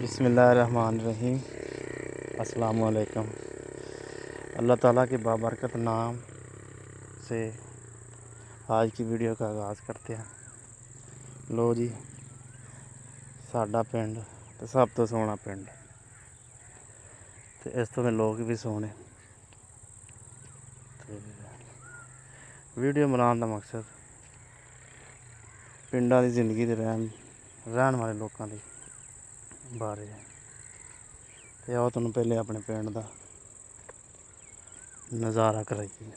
बिस्मिल्लाहिर्रहमानिर्रहीम। अस्सलामुअलैकुम। अल्लाह ताला के बाबरकत नाम से आज की वीडियो का आगाज़ करते हैं। लो जी, साडा पिंड तो सब तो सोहना पिंड ते इस तो में लोग भी सोहने। वीडियो बनाने का मकसद पिंडा की जिंदगी दे रहन वाले लोगों के बारे है। ते आओ तुहानूं पहले अपने पिंड का नज़ारा कराइए।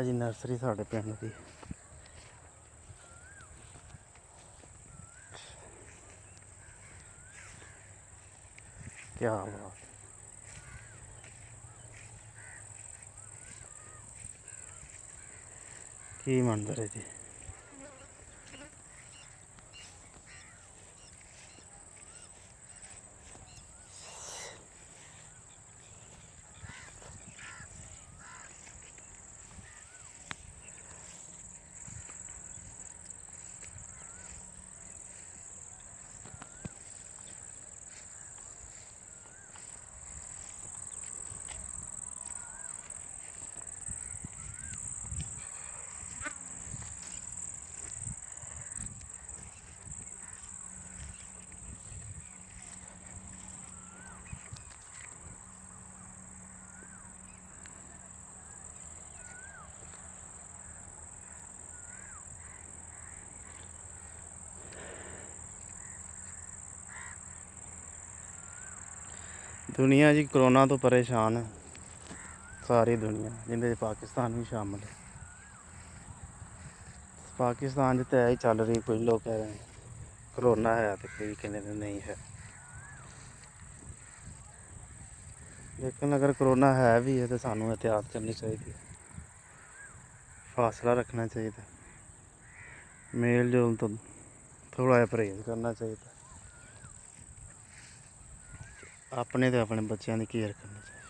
जी नर्सरी साढ़े पिंड की। क्या बात, की मंजर है जी। दुनिया जी कोरोना तो परेशान है, सारी दुनिया जिंदे पाकिस्तान भी शामिल है। पाकिस्तान तो ही चल रही, कोई लोग कह रहे हैं कोरोना है तो कोई कहने नहीं है। लेकिन अगर कोरोना है भी है तो सानू एहतियात करनी चाहिए, फासला रखना चाहिए, मेल जोल तो थोड़ा जहा परहेज करना चाहिए, अपने तो अपने बच्चों की केयर करनी चाहिए।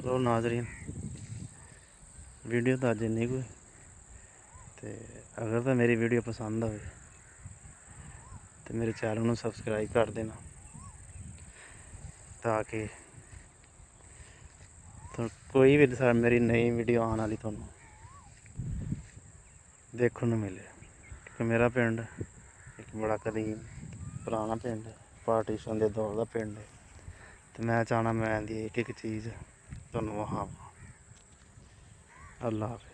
लो नाजरीन, वीडियो तो अज नहीं कोई, तो अगर तो मेरी वीडियो पसंद आए तो मेरे चैनल को सबसक्राइब कर देना, ताकि तो कोई भी मेरी नई वीडियो आने वाली थोनों देखने मिले। क्योंकि मेरा पिंड एक बड़ा कदीम पुराना पिंड है, पार्टीशन के दौर का पिंड है, तो मैं चाहना मैं दी एक चीज़ तुहानूं वहां। अल्लाह हाफिज़।